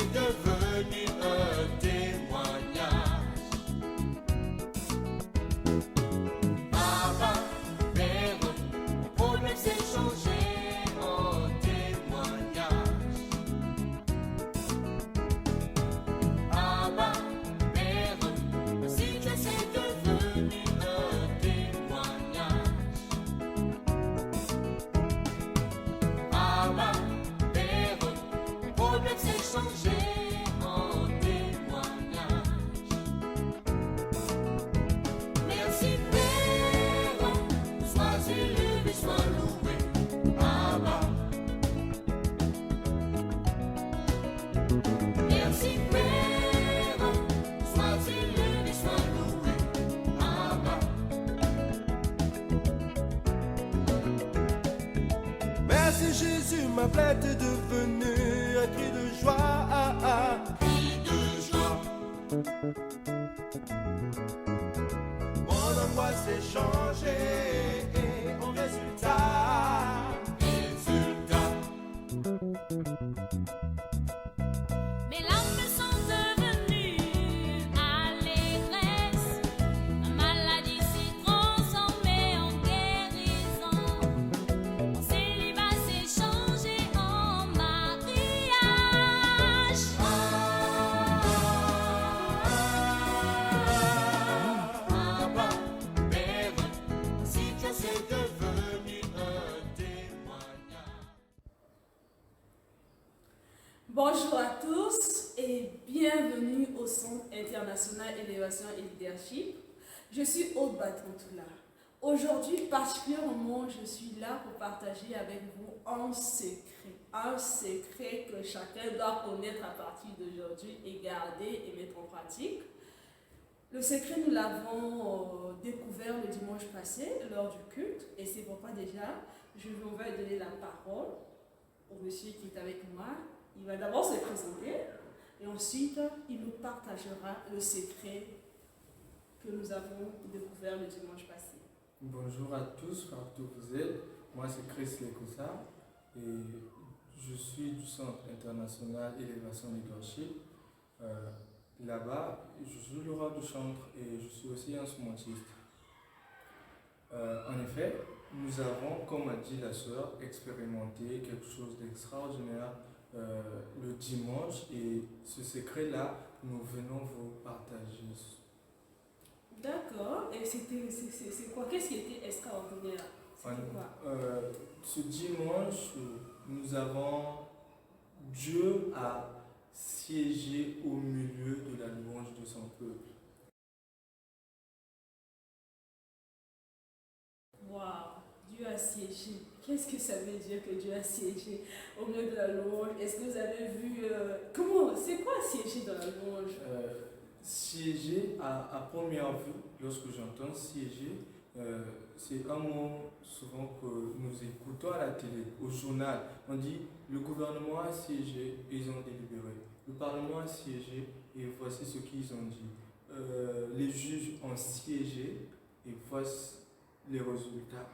c'est devenu un témoignage. Papa, Père, mon problème s'est changé en témoignage. Papa, Père, si Dieu c'est devenu un témoignage. Papa, Père, mon problème s'est changé en témoignage. Merci Père, sois élevé, sois loué, Papa. Merci Père, sois élevé, sois loué, Papa. Merci Jésus, ma plainte est devenue un cri de joie. Cri de joie, Mon angoisse est changée en résultat. résultat. Mes larmes sont devenues allégresse. Ma maladie s'est transformée en guérison. Mon célibat s'est changé en mariage. Papa, Père, si Dieu c'est devenu un témoignage. Bonjour à tous et bienvenue au Centre international élévation et leadership. Je suis Aude Batantoula. Aujourd'hui, particulièrement, je suis là pour partager avec vous un secret que chacun doit connaître à partir d'aujourd'hui et garder et mettre en pratique. Le secret, nous l'avons découvert le dimanche passé lors du culte et c'est pourquoi déjà, je vais donner la parole au monsieur qui est avec moi. Il va d'abord se présenter et ensuite il nous partagera le secret que nous avons découvert le dimanche passé. Bonjour à tous, partout où vous êtes. Moi, c'est Chris Lekoussa et je suis du Centre international élévation leadership. Là-bas, je joue le rôle du chantre et je suis aussi instrumentiste. En effet, nous avons, comme a dit la sœur, expérimenté quelque chose d'extraordinaire le dimanche et ce secret-là, nous venons vous partager. D'accord. Et c'est quoi? Qu'est-ce qui était extraordinaire? C'était quoi? Ce dimanche, nous avons Dieu a siégé au milieu de la louange de son peuple. Waouh! Dieu a siégé. Qu'est-ce que ça veut dire que Dieu a siégé au milieu de la louange? Est-ce que vous avez vu c'est quoi siéger dans la louange? Siéger, à première vue, lorsque j'entends siéger, c'est un mot souvent que nous écoutons à la télé, au journal. On dit le gouvernement a siégé et ils ont délibéré. Le Parlement a siégé et voici ce qu'ils ont dit. Les juges ont siégé et voici les résultats.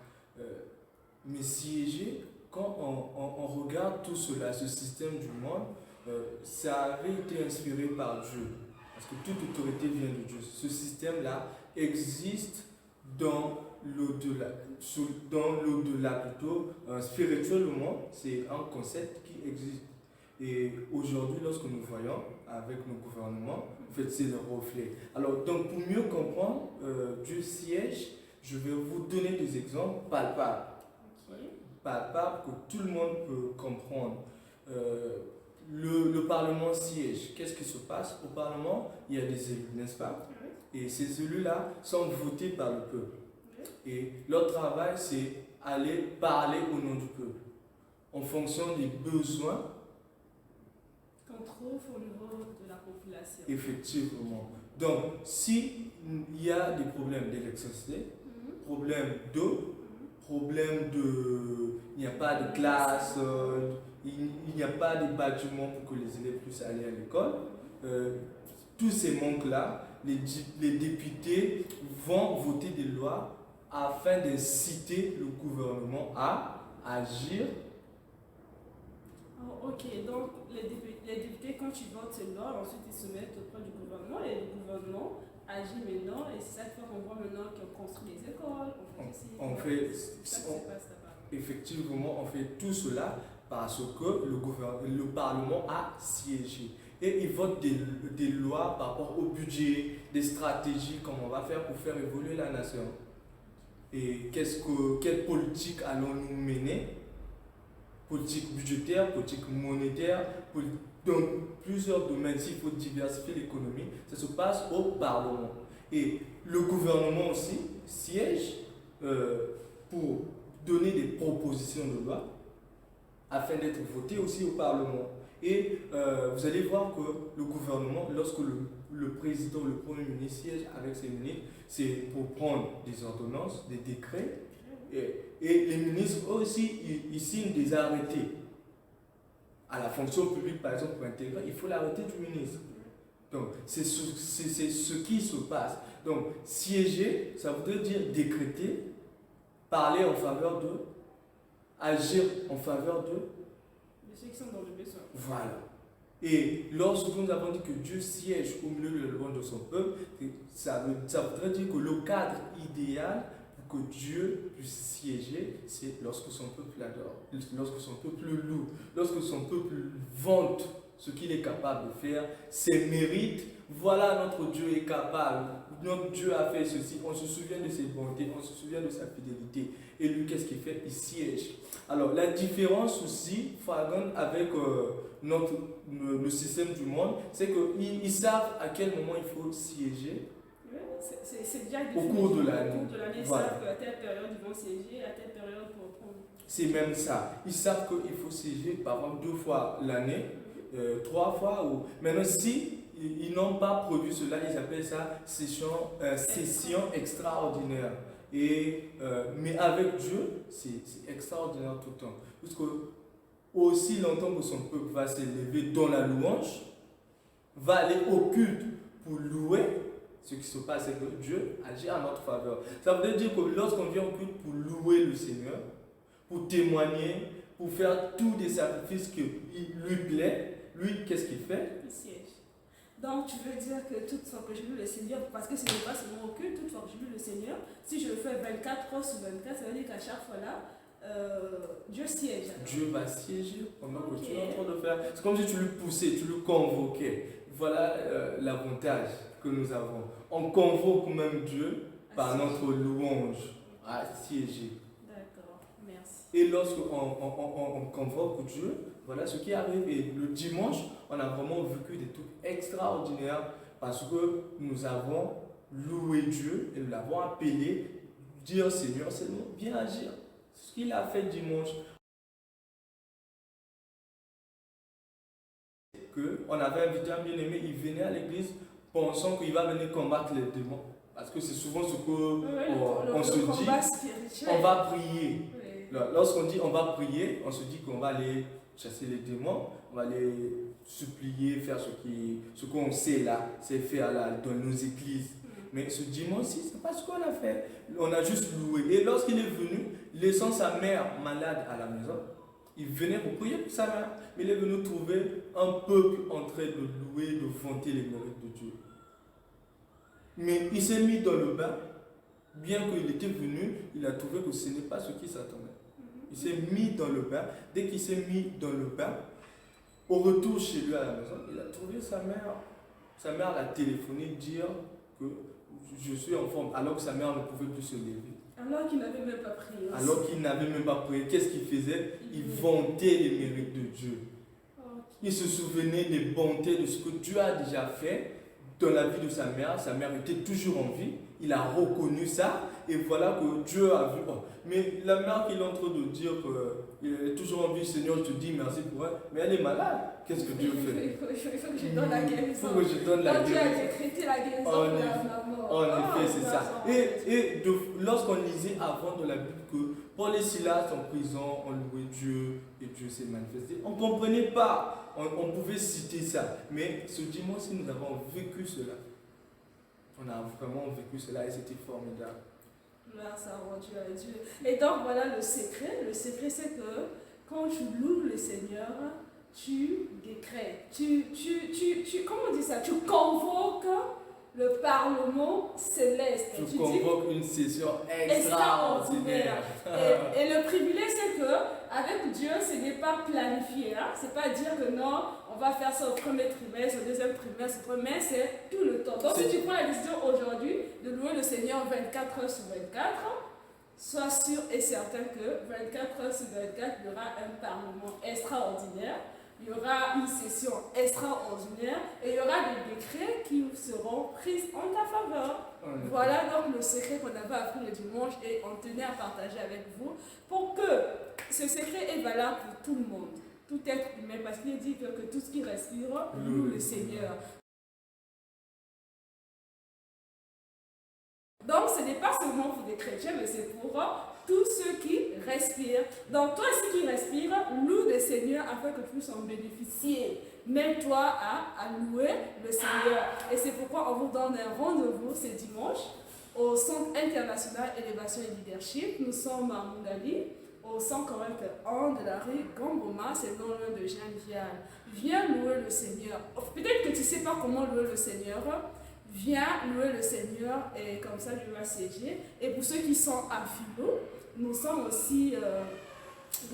Mais siéger, quand on regarde tout cela, ce système du monde, ça avait été inspiré par Dieu. Parce que toute autorité vient de Dieu. Ce système-là existe dans l'au-delà. Dans l'au-delà plutôt, spirituellement, c'est un concept qui existe. Et aujourd'hui, lorsque nous voyons avec nos gouvernements, en fait, c'est le reflet. Alors, donc, pour mieux comprendre, Dieu siège, je vais vous donner des exemples palpables. Okay. Palpables que tout le monde peut comprendre. Le Parlement siège. Qu'est-ce qui se passe? Au Parlement, il y a des élus, n'est-ce pas? Et ces élus-là sont votés par le peuple. Et leur travail, c'est aller parler au nom du peuple, en fonction des besoins qu'on trouve au niveau de la population. Effectivement. Donc, s'il y a des problèmes d'électricité, problème d'eau, problème de... il n'y a pas de classe, il n'y a pas de bâtiment pour que les élèves puissent aller à l'école, tous ces manques-là, les députés vont voter des lois afin d'inciter le gouvernement à agir Oh, ok, donc les députés, quand tu votes ces lois, ensuite ils se mettent auprès du gouvernement et le gouvernement agit maintenant et c'est ça qui fait qu'on voit maintenant qu'on construit des écoles, on fait ceci, On fait, c'est ça qui se passe là-bas. effectivement, on fait tout cela parce que le Parlement a siégé. Et il vote des lois par rapport au budget, des stratégies, comment on va faire pour faire évoluer la nation. Et quelle politique allons-nous mener? Politique budgétaire, politique monétaire, dans plusieurs domaines. S'il faut diversifier l'économie, ça se passe au Parlement. Et le gouvernement aussi siège pour donner des propositions de loi afin d'être voté aussi au Parlement. Et vous allez voir que le gouvernement, lorsque le président, le premier ministre siège avec ses ministres, c'est pour prendre des ordonnances, des décrets. Et les ministres aussi, ils signent des arrêtés. À la fonction publique, par exemple, pour intégrer, il faut l'arrêté du ministre. Donc, c'est ce qui se passe. Donc, siéger, ça voudrait dire décréter, parler en faveur de, agir en faveur de. De ceux qui sont dans le besoin. Voilà. Et lorsque nous avons dit que Dieu siège au milieu de la loi de son peuple, ça voudrait dire que le cadre idéal pour que Dieu puisse siéger, c'est lorsque son peuple l'adore, lorsque son peuple le loue, lorsque son peuple vante ce qu'il est capable de faire, ses mérites. Voilà, notre Dieu est capable. Notre Dieu a fait ceci. On se souvient de ses bontés, on se souvient de sa fidélité. Et lui, qu'est-ce qu'il fait? Il siège. Alors, la différence aussi, flagrante avec le système du monde, c'est qu'ils savent à quel moment il faut siéger. Oui, c'est bien Au cours de l'année. Au cours de l'année, ils Voilà. savent qu'à telle période ils vont siéger, à telle période pour prendre. C'est même ça. Ils savent qu'il faut siéger par exemple 2 fois l'année, 3 fois. Ou... Maintenant, si ils n'ont pas prévu cela, ils appellent ça session extraordinaire. Mais avec Dieu, c'est extraordinaire tout le temps. Parce que aussi longtemps que son peuple va s'élever dans la louange, va aller au culte pour louer, ce qui se passe, c'est que Dieu agit en notre faveur. Ça veut dire que lorsqu'on vient au culte pour louer le Seigneur, pour témoigner, pour faire tous des sacrifices qui lui plaît, lui, qu'est-ce qu'il fait? Il siège. Donc, tu veux dire que toute fois que je loue le Seigneur, parce que ce n'est pas seulement au culte, toute fois que je loue le Seigneur, si je le fais 24 heures sur 24, ça veut dire qu'à chaque fois là, Dieu siège. Alors. Dieu va siéger pendant que Ok. tu es en train de faire. C'est comme si tu le poussais, tu le convoquais. Voilà l'avantage que nous avons. On convoque même Dieu par notre louange à siéger. D'accord, merci. Et lorsqu'on convoque Dieu, voilà ce qui arrive. Et le dimanche, on a vraiment vécu des trucs extraordinaires parce que nous avons loué Dieu et nous l'avons appelé, dire Seigneur, Seigneur, viens agir. C'est ce qu'il a fait dimanche. On avait invité un bien-aimé, il venait à l'église pensant qu'il va venir combattre les démons. Parce que c'est souvent ce qu'on se dit, combat spirituel. on va prier. Oui. Lorsqu'on dit on va prier, on se dit qu'on va aller chasser les démons, on va aller supplier, faire ce qu'on sait là, c'est faire là dans nos églises. Mais ce dimanche-ci, c'est pas ce qu'on a fait. On a juste loué. Et lorsqu'il est venu, laissant sa mère malade à la maison, il venait pour prier pour sa mère. Mais il est venu trouver un peuple en train de louer, de vanter les mérites de Dieu. Mais il s'est mis dans le bain. Bien qu'il était venu, il a trouvé que ce n'est pas ce qui s'attendait. Il s'est mis dans le bain. Dès qu'il s'est mis dans le bain, au retour chez lui à la maison, il a trouvé sa mère. Sa mère l'a téléphoné dire que je suis en forme, alors que sa mère ne pouvait plus se lever. Alors qu'il n'avait même pas prié. aussi. Alors qu'il n'avait même pas prié, qu'est-ce qu'il faisait? Il vantait les mérites de Dieu. Ok. Il se souvenait des bontés de ce que Dieu a déjà fait dans la vie de sa mère. Sa mère était toujours en vie. Il a reconnu ça. Et voilà que Dieu a vu. Oh, mais la mère qui est en train de dire qu'elle est toujours en vie, Seigneur, je te dis merci pour elle. Mais elle est malade. Qu'est-ce que Dieu fait? Il faut que je donne la guérison. Il faut que je donne la Donc, Dieu a guérison. décrété la guérison En pour effet. la mort. En effet, c'est grâce ça. à Dieu. Et lorsqu'on lisait avant de la Bible que Paul et Silas en prison ont loué Dieu et Dieu s'est manifesté, on ne comprenait pas. On pouvait citer ça. Mais ce dimanche-ci, nous avons vécu cela. On a vraiment vécu cela et c'était formidable. Grâce à Dieu, à Dieu. Et donc voilà le secret. Le secret, c'est que quand tu loues le Seigneur, tu décrètes, comment on dit ça? Tu convoques le Parlement céleste. Tu dis convoques une session extraordinaire. Et le privilège, c'est que avec Dieu, ce n'est pas planifié. Hein? C'est pas dire que non, on va faire ça au premier trimestre, au deuxième trimestre, mais c'est tout le temps. Donc si tu prends la décision aujourd'hui de louer le Seigneur 24 heures sur 24, sois sûr et certain que 24 heures sur 24, il y aura un Parlement extraordinaire. Il y aura une session extraordinaire et il y aura des décrets qui seront pris en ta faveur. Voilà donc le secret qu'on avait appris le dimanche et on tenait à partager avec vous pour que ce secret est valable pour tout le monde, tout être humain, parce qu'il dit que tout ce qui respire loue le Seigneur. Donc ce n'est pas seulement pour des chrétiens, mais c'est pour tous ceux qui respirent. Donc toi aussi qui respires, loue le Seigneur afin que tu puisses en bénéficier. Mets-toi à louer le Seigneur. Et c'est pourquoi on vous donne un rendez-vous ce dimanche au Centre international élévation et leadership. Nous sommes à Mungali, au 141 de la rue Gamboma, c'est non loin de Jeanne Vial. Viens louer le Seigneur. Peut-être que tu ne sais pas comment louer le Seigneur. Viens louer le Seigneur et comme ça je vais siéger. Et pour ceux qui sont à Philo, nous sommes aussi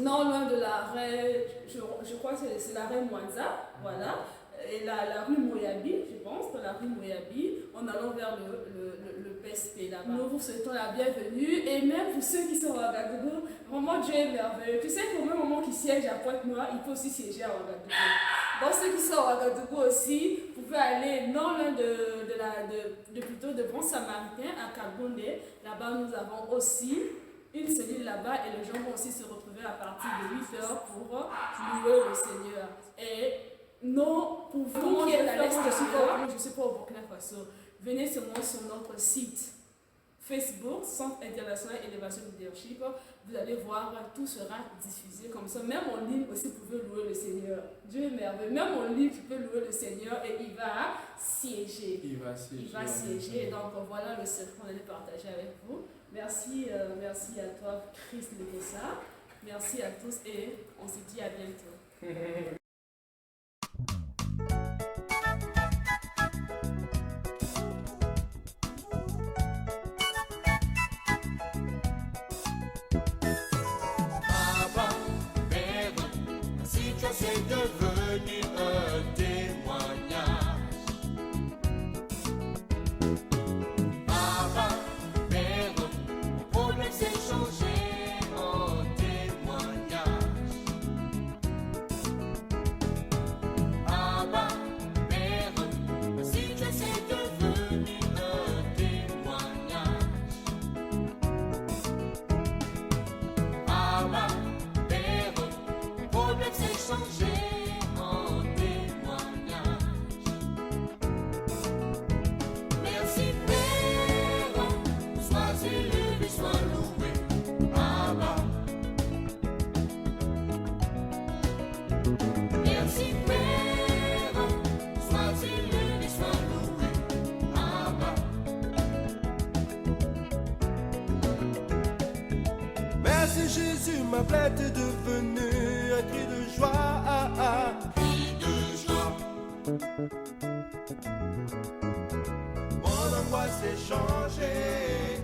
non loin de l'arrêt, je crois que c'est l'arrêt Mwanza, voilà, et la rue Moyabi, je pense, dans la rue Moyabi, en allant vers le PSP là-bas. Nous vous souhaitons la bienvenue et même pour ceux qui sont à Ouagadougou, vraiment Dieu est merveilleux. Tu sais qu'au même moment qu'il siège à Pointe-Noire, il peut aussi siéger à Ouagadougou. Donc ceux qui sont à Ouagadougou aussi, vous pouvez aller non loin plutôt de Bon Samaritain à Kabonde. Là-bas nous avons aussi une cellule là-bas et les gens vont aussi se retrouver à partir de 8h pour louer le Seigneur. Et non, pour vous qui êtes à l'extérieur, je ne suis pas au Burkina Faso, venez seulement sur notre site Facebook, Centre international élévation leadership. Vous allez voir, tout sera diffusé comme ça. Même en ligne aussi, vous pouvez louer le Seigneur. Dieu est merveilleux. Même en ligne, tu peux louer le Seigneur et il va siéger. Il va siéger. Donc voilà le secret qu'on allait partager avec vous. Merci à toi, Christ Lekessa. Merci à tous et on se dit à bientôt. C'est devenu un témoignage. Papa, Père, mon problème s'est changé en témoignage. Papa, Père, ma situation est devenue un témoignage. Papa, Père, mon problème s'est changé en témoignage. Merci Père, sois élevé, sois loué, Abba. Merci Père, sois élevé, sois loué, Abba. Merci Jésus, ma plainte est devenue un cri de joie. Cri de joie, Mon angoisse est changée.